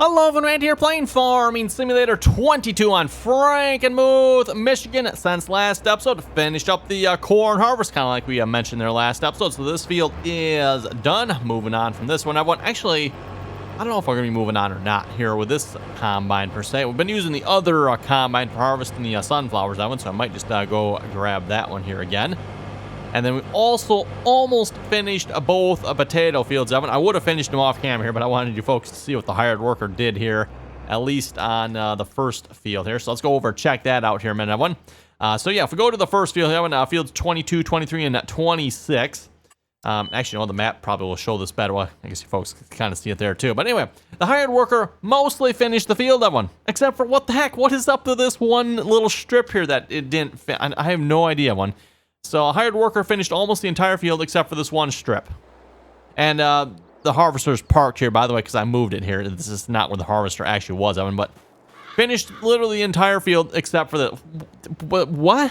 Hello, everyone, here playing Farming Simulator 22 on Frankenmuth, Michigan. Since last episode, finished up the corn harvest, kind of like we mentioned there last episode. So this field is done. Moving on from this one. Actually, I don't know if we're going to be moving on or not here with this combine per se. We've been using the other combine for harvesting the sunflowers, that one, so I might just go grab that one here again. And then we also almost finished both potato fields, Evan. I would have finished them off camera here, but I wanted you folks to see what the hired worker did here, at least on the first field here. So let's go over and check that out here in a minute, Evan. So yeah, if we go to the first field here, Evan, fields 22, 23, and 26. Actually, no, the map probably will show this better. Well, I guess you folks can kind of see it there too. But anyway, the hired worker mostly finished the field, Evan. Except for, what the heck? What is up to this one little strip here that it didn't fit? I have no idea, one. So a hired worker finished almost the entire field except for this one strip. And the harvester's parked here, by the way, because I moved it here. This is not where the harvester actually was, Evan, but finished literally the entire field except for the... What?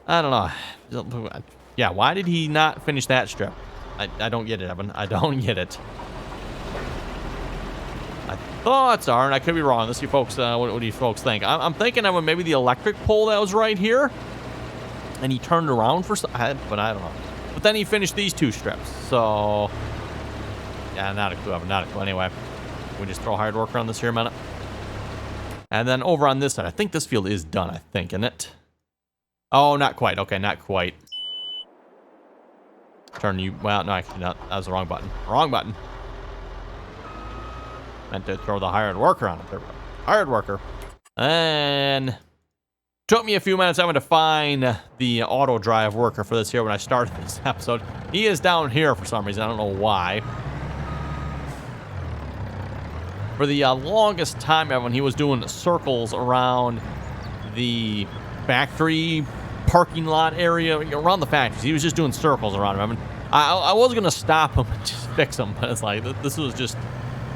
I don't know. Yeah, why did he not finish that strip? I don't get it, Evan. I don't get it. My thoughts are, and I could be wrong. Let's see, folks. What do you folks think? I'm thinking, Evan, maybe the electric pole that was right here. And he turned around for some, but I don't know. But then he finished these two strips. So, yeah, not a clue, Evan, not a clue. Anyway, we just throw a hired worker on this here a minute. And then over on this side, I think this field is done, I think, isn't it? Oh, not quite. Okay, not quite. Turn you, well, no, actually, not. That was the wrong button. Wrong button. Meant to throw the hired worker on it. There we go. Hired worker. And... took me a few minutes, Evan, to find the auto drive worker for this here when I started this episode. He is down here for some reason. I don't know why. For the longest time, Evan, he was doing circles around the factory parking lot area, around the factories. He was just doing circles around him, Evan. I was going to stop him and just fix him, but it's like, this was just...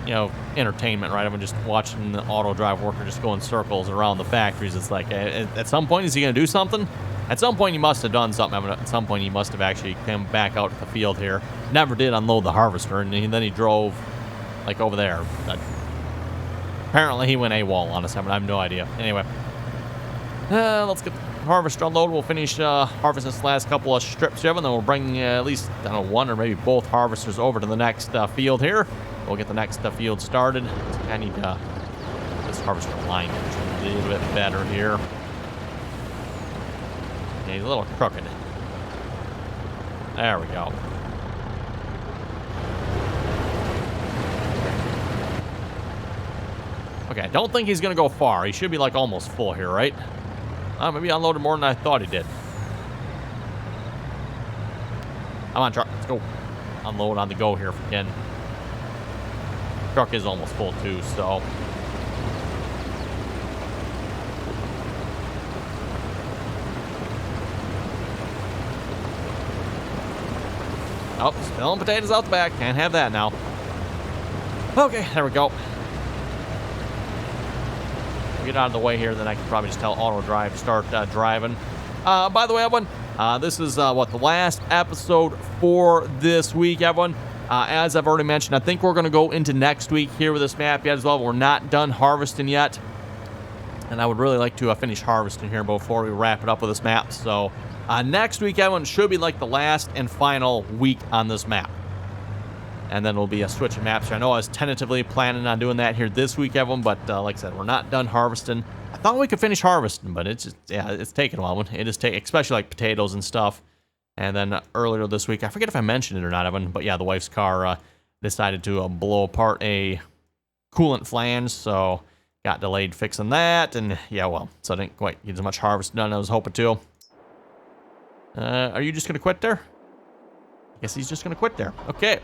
you know, entertainment, right? I'm just watching the auto drive worker just go in circles around the factories. It's like, at some point, is he going to do something? At some point, he must have done something. I mean, at some point, he must have actually come back out to the field here. Never did unload the harvester, and then he drove, like, over there. Apparently, he went AWOL on us. I have no idea. Anyway, let's get the harvester unloaded. We'll finish harvesting this last couple of strips here, and then we'll bring at least, I don't know, one or maybe both harvesters over to the next field here. We'll get the next field started. I need this harvester line a little bit better here. Yeah, he's a little crooked. There we go. Okay, I don't think he's going to go far. He should be like almost full here, right? Maybe he unloaded more than I thought he did. Come on, truck. Let's go. Unload on the go here for Ken. Truck is almost full too, so oh, spilling potatoes out the back. Can't have that now. Okay, there we go. Get out of the way here, then I can probably just tell auto drive to start driving. By the way, everyone, this is the last episode for this week, everyone. As I've already mentioned, I think we're going to go into next week here with this map yet as well. We're not done harvesting yet. And I would really like to finish harvesting here before we wrap it up with this map. So next week, everyone, should be like the last and final week on this map. And then we'll be switching maps here. I know I was tentatively planning on doing that here this week, everyone. But like I said, we're not done harvesting. I thought we could finish harvesting, but it's just, yeah, it's taking a while. It is especially like potatoes and stuff. And then earlier this week, I forget if I mentioned it or not, Evan, but yeah, the wife's car decided to blow apart a coolant flange, so got delayed fixing that, and yeah, well, so I didn't quite get as much harvest done as I was hoping to. Are you just going to quit there? I guess he's just going to quit there. Okay.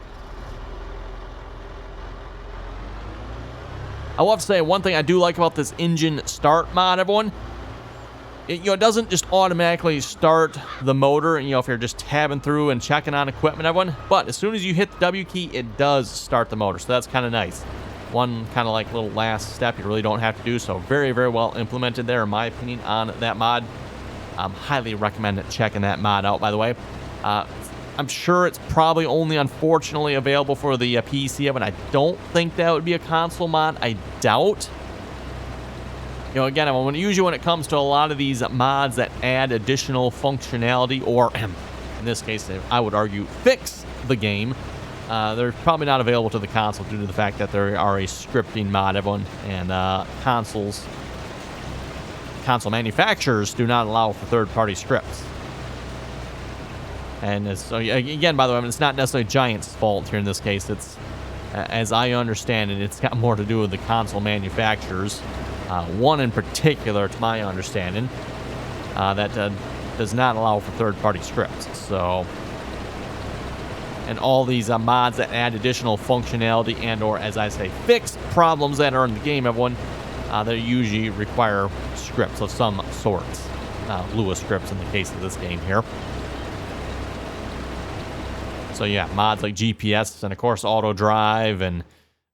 I will have to say, one thing I do like about this engine start mod, everyone, it doesn't just automatically start the motor, and, if you're just tabbing through and checking on equipment, everyone. But as soon as you hit the W key, it does start the motor. So that's kind of nice. One kind of like little last step you really don't have to do. So very, very well implemented there, in my opinion, on that mod. Highly recommend checking that mod out, by the way. I'm sure it's probably only unfortunately available for the PC, but I don't think that would be a console mod. I doubt. You know, again, usually when it comes to a lot of these mods that add additional functionality, or in this case, I would argue, fix the game, they're probably not available to the console due to the fact that there are a scripting mod, everyone, and console manufacturers do not allow for third-party scripts. And so, again, by the way, it's not necessarily Giant's fault here in this case. It's, as I understand it, it's got more to do with the console manufacturers. One in particular, to my understanding, that does not allow for third-party scripts. So, and all these mods that add additional functionality and, or as I say, fix problems that are in the game, everyone, they usually require scripts of some sorts. Lua scripts in the case of this game here. So yeah, mods like GPS and of course auto drive and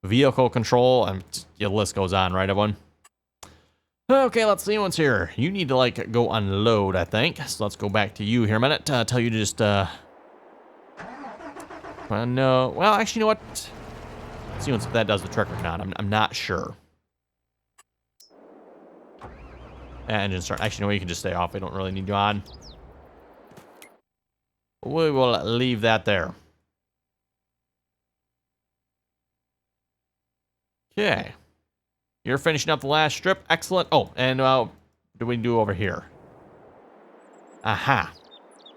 vehicle control, and the list goes on, right, everyone? Okay, let's see what's here. You need to like go unload, I think. So let's go back to you here a minute. Tell you to just well, no. Well, actually, you know what? Let's see if that does the trick or not. I'm not sure. Engine start. Actually, no, you can just stay off. We don't really need you on. We will leave that there. Okay. You're finishing up the last strip. Excellent. Oh, and what do we do over here? Aha.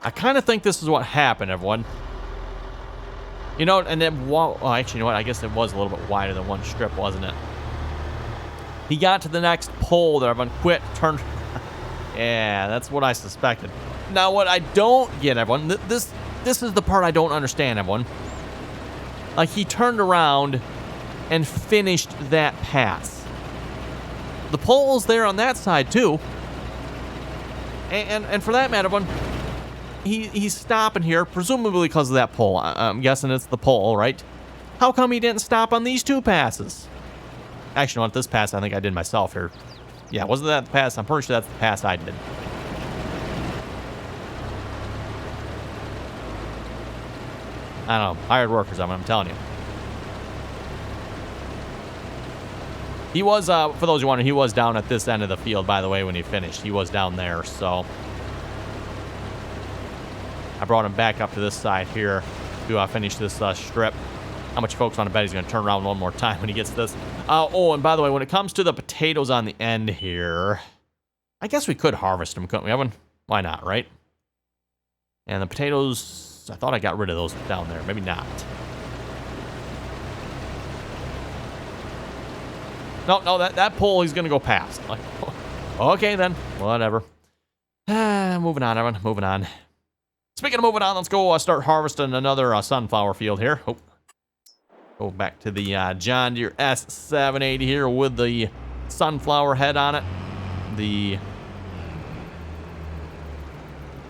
I kind of think this is what happened, everyone. You know, and then, well, actually, you know what? I guess it was a little bit wider than one strip, wasn't it? He got to the next pole there, everyone. Quit, turned. Yeah, that's what I suspected. Now, what I don't get, everyone, this is the part I don't understand, everyone. Like, he turned around and finished that pass. The pole's there on that side, too. And for that matter, everyone, he's stopping here, presumably because of that pole. I'm guessing it's the pole, right? How come he didn't stop on these two passes? Actually, on this pass, I think I did myself here. Yeah, wasn't that the pass? I'm pretty sure that's the pass I did. I don't know. Hired workers, I'm telling you. He was, for those who wonder, he was down at this end of the field, by the way, when he finished. He was down there, so. I brought him back up to this side here to finish this strip. How much folks want to bet he's going to turn around one more time when he gets this? Oh, and by the way, when it comes to the potatoes on the end here, I guess we could harvest them, couldn't we, Evan? Why not, right? And the potatoes, I thought I got rid of those down there. Maybe not. No, that pole he's going to go past. Like, okay, then. Whatever. Moving on, Evan. Moving on. Speaking of moving on, let's go start harvesting another sunflower field here. Oh. Go back to the John Deere S780 here with the sunflower head on it. The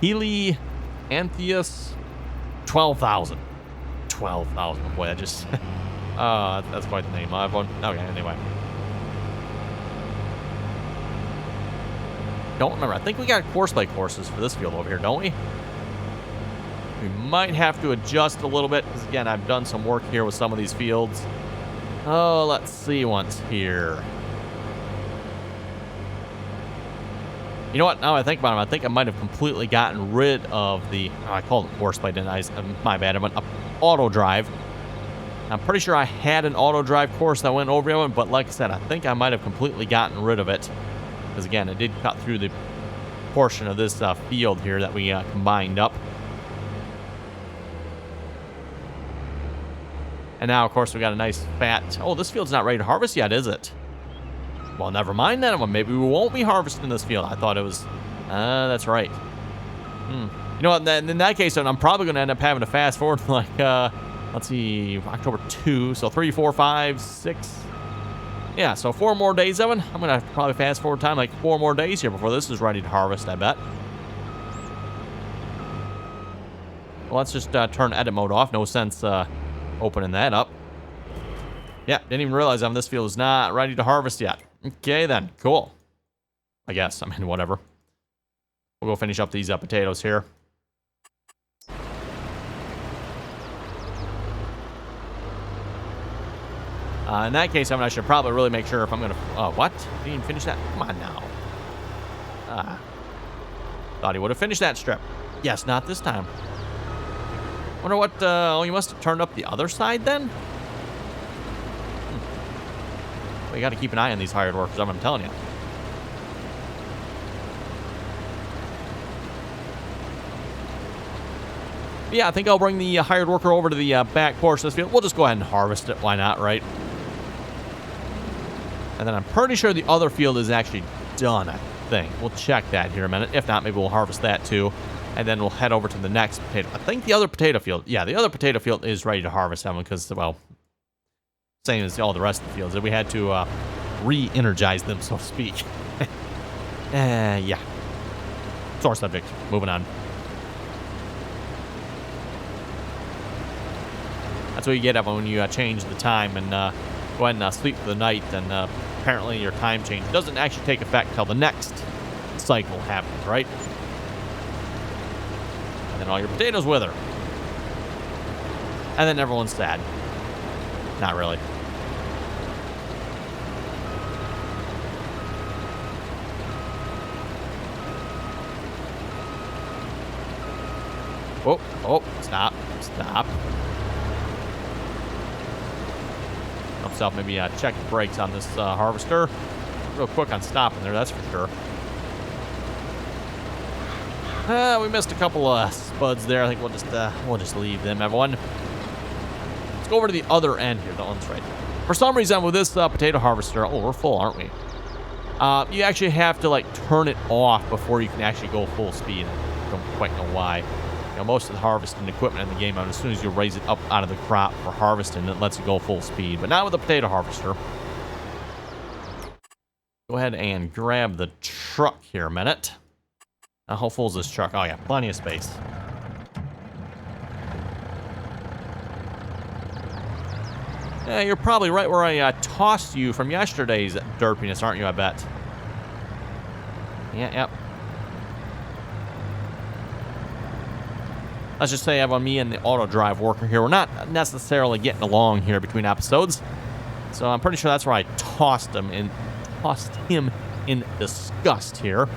Healy Antheus 12,000. 12,000. Boy, that just... that's quite the name. Okay, anyway. Don't remember. I think we got course-play courses for this field over here, don't we? We might have to adjust a little bit, because again, I've done some work here with some of these fields. Oh, let's see once here. You know what? Now I think about it, I think I might have completely gotten rid of the... Oh, I called it horseplay, didn't I? My bad. I went auto drive. I'm pretty sure I had an auto drive course that went over it, but like I said, I think I might have completely gotten rid of it. Because again, it did cut through the portion of this field here that we combined up. And now, of course, we got a nice fat... Oh, this field's not ready to harvest yet, is it? Well, never mind then. Well, maybe we won't be harvesting this field. I thought it was... that's right. You know what? In that case, I'm probably going to end up having to fast forward like... let's see, October 2. So 3, 4, 5, 6... Yeah, so 4 more days, Evan. I'm going to probably fast forward time like 4 more days here before this is ready to harvest, I bet. Well, let's just turn edit mode off. No sense opening that up. Yeah, didn't even realize this field is not ready to harvest yet. Okay, then. Cool. I guess. I mean, whatever. We'll go finish up these potatoes here. In that case, I should probably really make sure if I'm going to... what? Didn't even finish that? Come on now. Thought he would have finished that strip. Yes, not this time. Wonder what... oh, you must have turned up the other side then? Well, you got to keep an eye on these hired workers, I'm telling you. Yeah, I think I'll bring the hired worker over to the back portion of this field. We'll just go ahead and harvest it. Why not, right? And then I'm pretty sure the other field is actually done, I think. We'll check that here in a minute. If not, maybe we'll harvest that too. And then we'll head over to the next potato. I think the other potato field, yeah, the other potato field is ready to harvest that one because, well, same as all the rest of the fields. We had to re-energize them, so to speak. Yeah. Sore subject. Moving on. That's what you get when you change the time and go ahead and sleep for the night. And apparently your time change doesn't actually take effect until the next cycle happens, right? And then all your potatoes wither. And then everyone's sad. Not really. Oh, stop. Myself, maybe check the brakes on this harvester. Real quick on stopping there, that's for sure. We missed a couple of spuds there. I think we'll just leave them, everyone. Let's go over to the other end here. That one's right. For some reason, with this potato harvester, we're full, aren't we? You actually have to like turn it off before you can actually go full speed. I don't quite know why. You know, most of the harvesting equipment in the game, as soon as you raise it up out of the crop for harvesting, it lets it go full speed. But not with the potato harvester. Go ahead and grab the truck here a minute. Now, how full is this truck? Oh, yeah, plenty of space. Yeah, you're probably right where I tossed you from yesterday's derpiness, aren't you, I bet? Yeah, yep. Let's just say I have on me and the auto drive worker here. We're not necessarily getting along here between episodes. So I'm pretty sure that's where I tossed him in disgust here.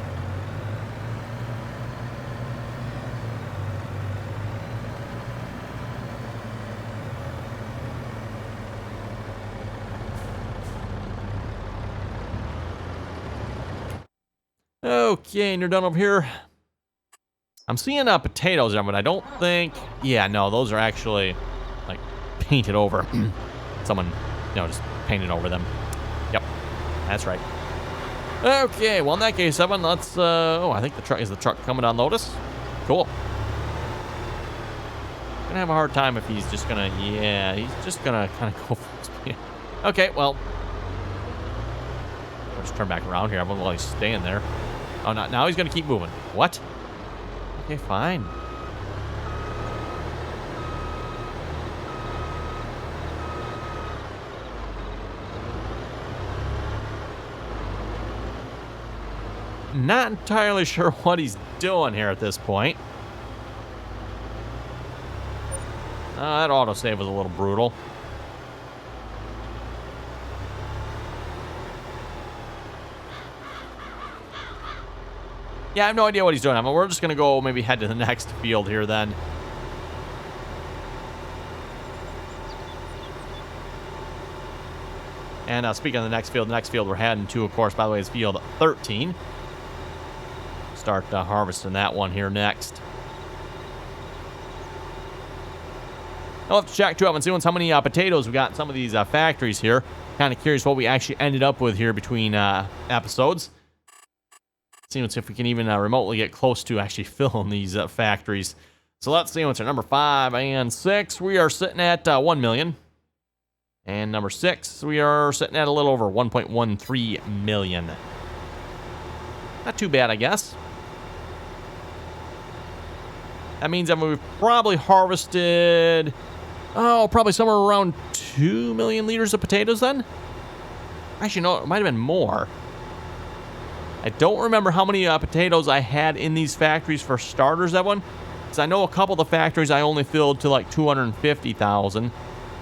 Okay, and you're done over here. I'm seeing potatoes there, but I don't think... Yeah, no, those are actually, like, painted over. Someone, just painted over them. Yep, that's right. Okay, well, in that case, Evan, let's... I think the truck coming on lotus? Cool. Gonna have a hard time if he's just gonna... Yeah, he's just gonna kind of go full speed. Okay, well... I'll just turn back around here. While he's staying there. Oh, no, now he's gonna keep moving. What? Okay, fine. Not entirely sure what he's doing here at this point. That autosave was a little brutal. Yeah, I have no idea what he's doing. I mean, we're just going to go maybe head to the next field here then. And speaking of the next field we're heading to, of course, by the way, is field 13. Start harvesting that one here next. I'll have to check, too. I've been seeing how many potatoes we got in some of these factories here. Kind of curious what we actually ended up with here between episodes. See if we can even remotely get close to actually filling these factories. So let's see what's our number 5 and 6. We are sitting at 1 million. And number 6, we are sitting at a little over 1.13 million. Not too bad, I guess. That means that we've probably harvested, probably somewhere around 2 million liters of potatoes then. Actually, no, it might have been more. I don't remember how many potatoes I had in these factories for starters, that one. Because I know a couple of the factories I only filled to like 250,000.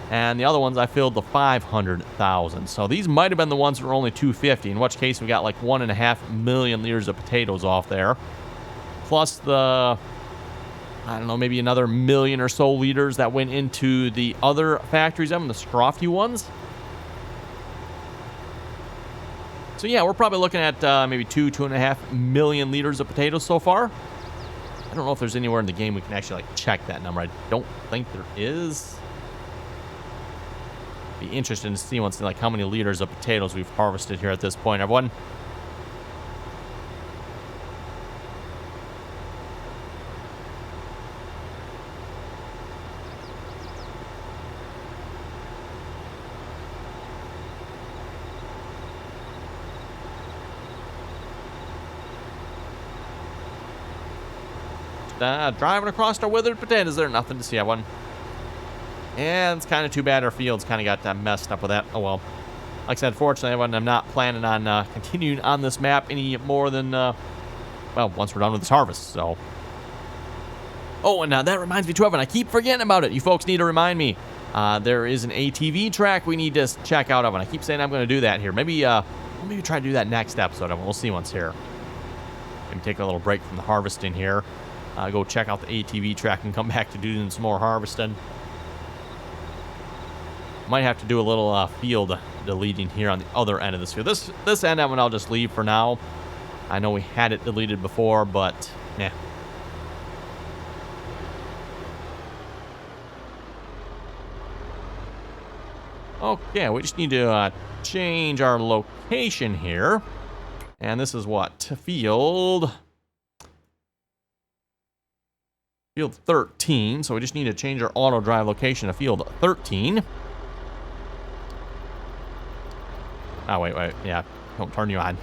And the other ones I filled the 500,000. So these might have been the ones that were only 250, in which case we got like 1.5 million liters of potatoes off there. Plus the, I don't know, maybe another million or so liters that went into the other factories, the Scrofty ones. So yeah, we're probably looking at maybe 2.5 million liters of potatoes so far. I don't know if there's anywhere in the game we can actually like check that number. I don't think there is. Be interesting to see once like how many liters of potatoes we've harvested here at this point, everyone. Driving across our withered potatoes there. Nothing to see, everyone. And it's kind of too bad our fields kind of got messed up with that. Oh, well. Like I said, fortunately, everyone, I'm not planning on continuing on this map any more than, well, once we're done with this harvest, so. Oh, and that reminds me, too, Evan, I keep forgetting about it. You folks need to remind me. There is an ATV track we need to check out, Evan. I keep saying I'm going to do that here. Maybe try to do that next episode, Evan. We'll see once here. Maybe take a little break from the harvesting here. Go check out the ATV track and come back to doing some more harvesting. Might have to do a little field deleting here on the other end of this field. This end, Evan, I'll just leave for now. I know we had it deleted before, but yeah. Okay, we just need to change our location here. And this is what? Field 13. So we just need to change our auto drive location to field 13. Oh, wait. Yeah, don't turn you on.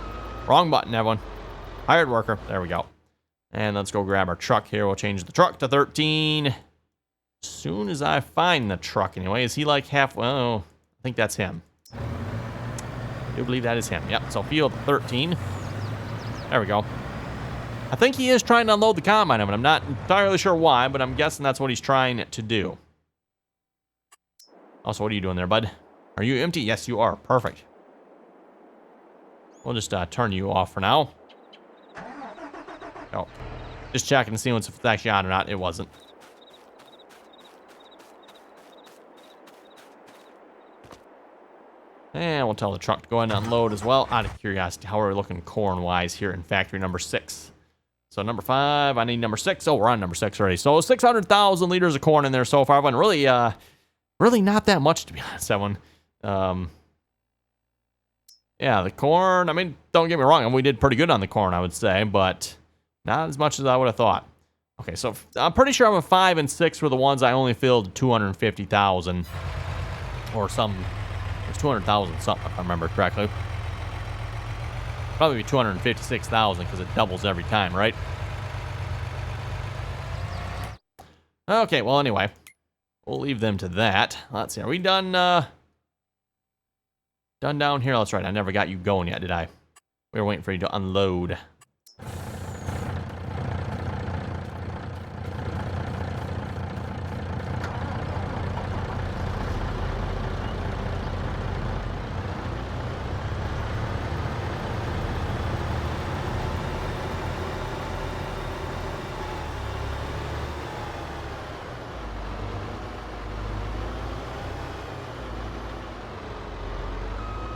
Wrong button, everyone. Hired worker. There we go. And let's go grab our truck here. We'll change the truck to 13. As soon as I find the truck, anyway. Is he like half? Well, I think that's him. I do believe that is him. Yep, so field 13. There we go. I think he is trying to unload the combine. I'm not entirely sure why, but I'm guessing that's what he's trying to do. Also, what are you doing there, bud? Are you empty? Yes, you are. Perfect. We'll just turn you off for now. Oh, just checking to see if it's actually on or not. It wasn't. And we'll tell the truck to go ahead and unload as well. Out of curiosity, how are we looking corn-wise here in factory number 6? So number 5, I need number 6. Oh, we're on number 6 already. So 600,000 liters of corn in there so far. But really not that much, to be honest, that one. Yeah, the corn, I mean, don't get me wrong. I mean, we did pretty good on the corn, I would say, but not as much as I would have thought. Okay, so I'm pretty sure I'm 5 and 6 were the ones I only filled 250,000 or some. It's 200,000 something, if I remember correctly. Probably 256,000 because it doubles every time, right? Okay, well, anyway, we'll leave them to that. Let's see, are we done? Done down here? That's right, I never got you going yet, did I? We were waiting for you to unload.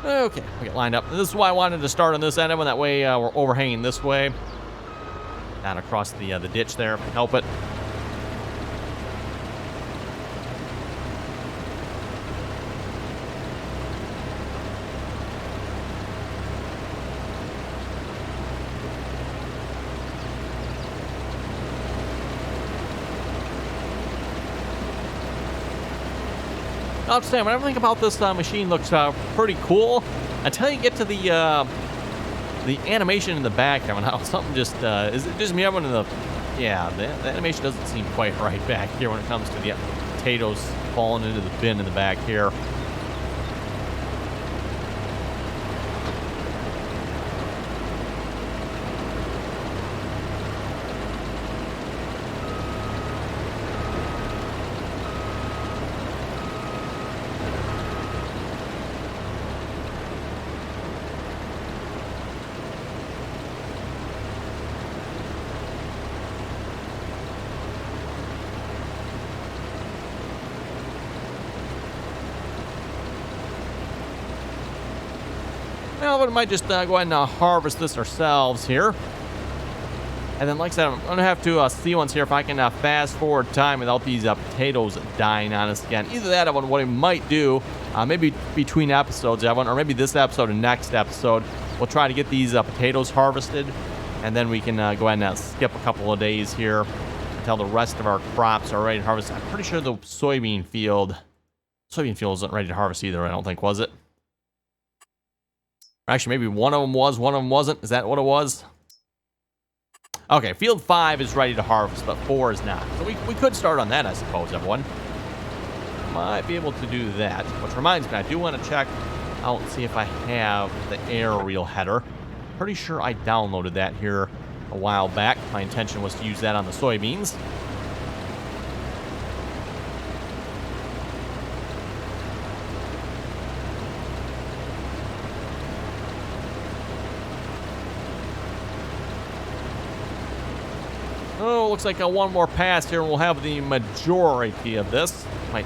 Okay, we get lined up. This is why I wanted to start on this end, and that way we're overhanging this way. Not across the ditch there, if we can help it. I'll just say, whenever I think about this machine, looks pretty cool until you get to the animation in the back. I mean, how something just is it just me? I'm in the the animation doesn't seem quite right back here when it comes to the potatoes falling into the bin in the back here. Well, we might just go ahead and harvest this ourselves here. And then, like I said, I'm going to have to see once here if I can fast forward time without these potatoes dying on us again. Either that or what I might do, maybe between episodes, or maybe this episode and next episode, we'll try to get these potatoes harvested. And then we can go ahead and skip a couple of days here until the rest of our crops are ready to harvest. I'm pretty sure the soybean field isn't ready to harvest either, I don't think, was it? Actually, maybe one of them was, one of them wasn't. Is that what it was? Okay, field 5 is ready to harvest, but 4 is not. So we could start on that, I suppose, everyone. Might be able to do that. Which reminds me, I do want to check out and see if I have the aerial header. Pretty sure I downloaded that here a while back. My intention was to use that on the soybeans. Oh, looks like one more pass here and we'll have the majority of this. Might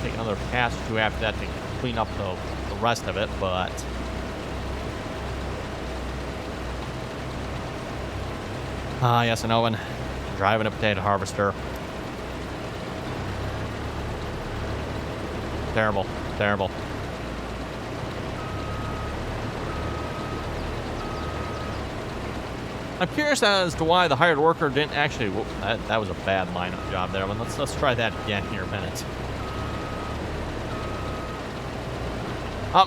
take another pass or two after that to clean up the rest of it, but... yes, an Owen. Driving a potato harvester. Terrible. Terrible. I'm curious as to why the hired worker didn't actually... Whoop, that was a bad lineup job there. But let's try that again here in a minute.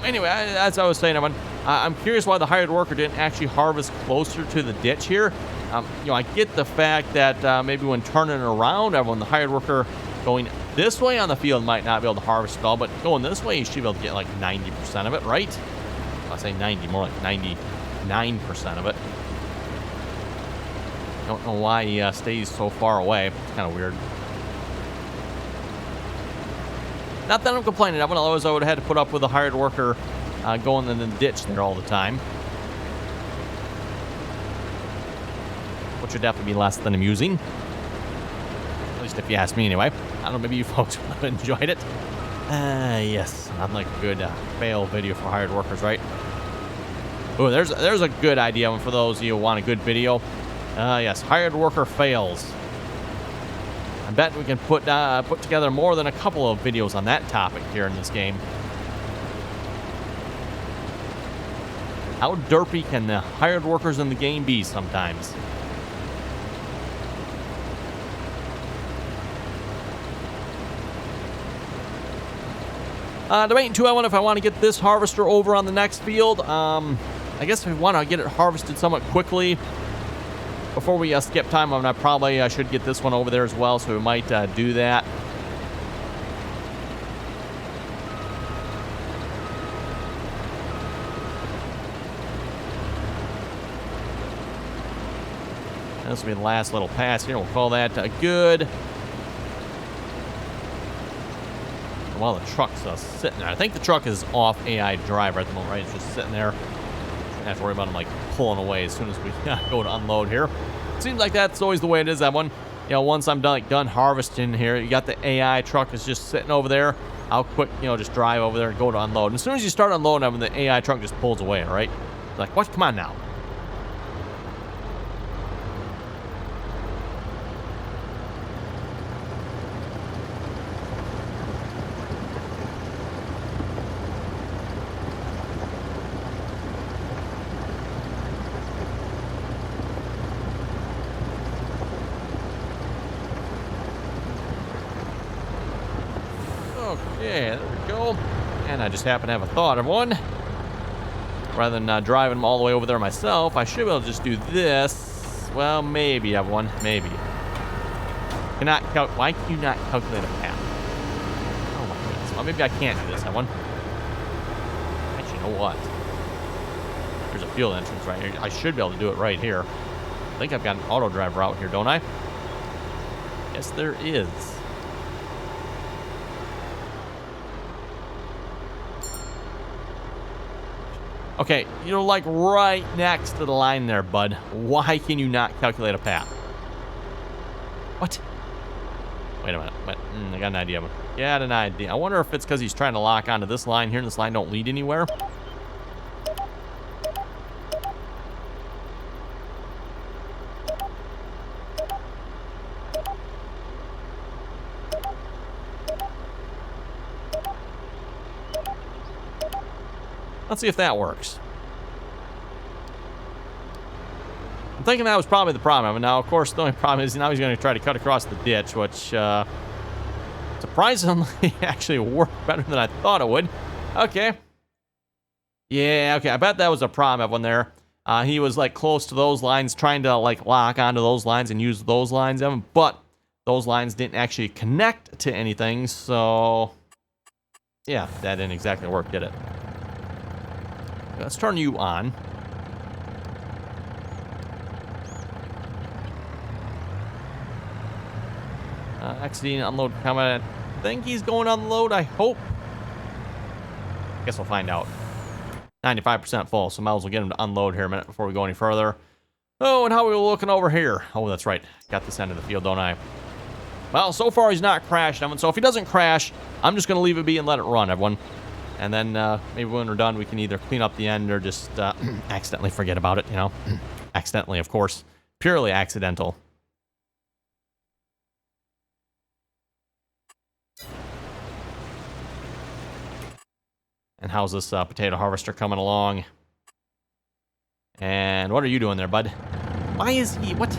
Anyway, as I was saying, I'm curious why the hired worker didn't actually harvest closer to the ditch here. I get the fact that maybe when turning around, everyone, the hired worker going this way on the field might not be able to harvest it all, but going this way, you should be able to get like 90% of it, right? I'll say 90, more like 99% of it. Don't know why he stays so far away. It's kind of weird. Not that I'm complaining. I would have had to put up with a hired worker going in the ditch there all the time. Which would definitely be less than amusing. At least if you ask me anyway. I don't know, maybe you folks would have enjoyed it. Yes. Not like a good fail video for hired workers, right? Oh, there's a good idea for those of you who want a good video. Yes, hired worker fails. I bet we can put together more than a couple of videos on that topic here in this game. How derpy can the hired workers in the game be sometimes? Debating too, if I want to get this harvester over on the next field. I guess if we want to get it harvested somewhat quickly before we skip time, I probably should get this one over there as well, so we might do that. This will be the last little pass here. We'll call that good. While the truck's sitting there. I think the truck is off AI driver at the moment, right? It's just sitting there. Don't have to worry about him like pulling away as soon as we go to unload here. Seems like that's always the way it is, that one. Once I'm done harvesting here, you got the AI truck is just sitting over there. I'll quick, just drive over there and go to unload. And as soon as you start unloading, the AI truck just pulls away, right? Like, what? Come on now. Okay, there we go. And I just happen to have a thought of one. Rather than driving them all the way over there myself, I should be able to just do this. Well, maybe, everyone. Maybe. Why can you not calculate a path? Oh my goodness. Well, maybe I can't do this, everyone. Actually, you know what? There's a field entrance right here. I should be able to do it right here. I think I've got an auto driver out here, don't I? Yes, there is. Okay, you're like right next to the line there, bud. Why can you not calculate a path? What? Wait a minute. I got an idea. I wonder if it's because he's trying to lock onto this line here and this line don't lead anywhere. Let's see if that works. I'm thinking that was probably the problem. Now, of course, the only problem is now he's going to try to cut across the ditch, which surprisingly actually worked better than I thought it would. Okay. Yeah, okay. I bet that was a problem, everyone there. He was like close to those lines, trying to like lock onto those lines and use those lines, Evan, but those lines didn't actually connect to anything, so yeah, that didn't exactly work, did it? Let's turn you on. Exiting unload comment. I think he's going on the load, I hope. Guess we'll find out. 95% full, so might as well get him to unload here a minute before we go any further. Oh, and how are we looking over here? Oh, that's right. Got this end of the field, don't I? Well, so far he's not crashed, everyone. So if he doesn't crash, I'm just going to leave it be and let it run, everyone. And then maybe when we're done, we can either clean up the end or just accidentally forget about it, you know. Accidentally, of course. Purely accidental. And how's this potato harvester coming along? And what are you doing there, bud? Why is he... What?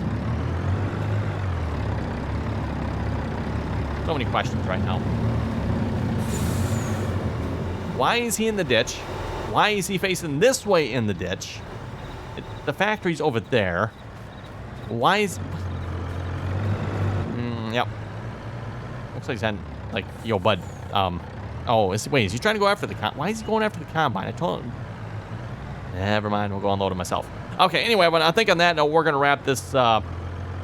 So many questions right now. Why is he in the ditch? Why is he facing this way in the ditch? The factory's over there. Why is... Yep. Looks like he's had, like, yo, bud, oh, wait, is he trying to go after the why is he going after the combine? I told him. Never mind, we'll go unload it myself. Okay, anyway, but I think on that note, we're going to wrap this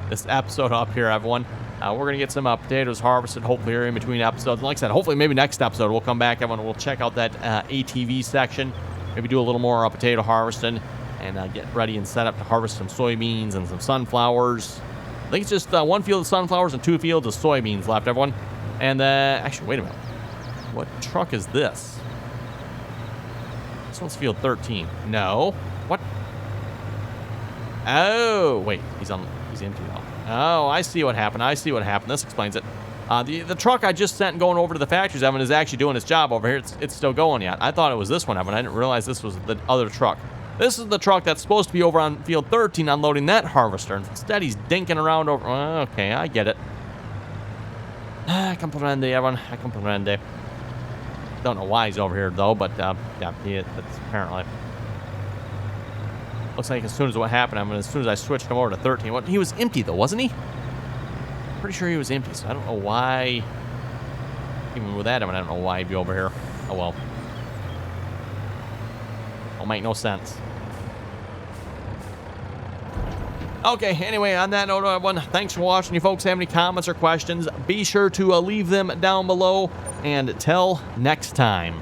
this episode up here, everyone. We're going to get some potatoes harvested, hopefully, here in between episodes. And like I said, hopefully, maybe next episode, we'll come back, everyone. We'll check out that ATV section. Maybe do a little more potato harvesting and get ready and set up to harvest some soybeans and some sunflowers. I think it's just one field of sunflowers and 2 fields of soybeans left, everyone. And actually, wait a minute. What truck is this? This one's field 13. No. What? Oh, wait. He's empty now. Oh, I see what happened. I see what happened. This explains it. The truck I just sent going over to the factories, Evan, is actually doing its job over here. It's still going yet. I thought it was this one, Evan. I didn't realize this was the other truck. This is the truck that's supposed to be over on field 13 unloading that harvester. Instead, he's dinking around over... Okay, I get it. Comprende, Evan. I comprende. Don't know why he's over here, though, but, yeah, that's apparently... Looks like as soon as what happened, as soon as I switched him over to 13... He was empty, though, wasn't he? Pretty sure he was empty, so I don't know why... Even with that, I don't know why he'd be over here. Oh, well. It'll make no sense. Okay, anyway, on that note, everyone, thanks for watching. You folks have any comments or questions, be sure to leave them down below. And till next time.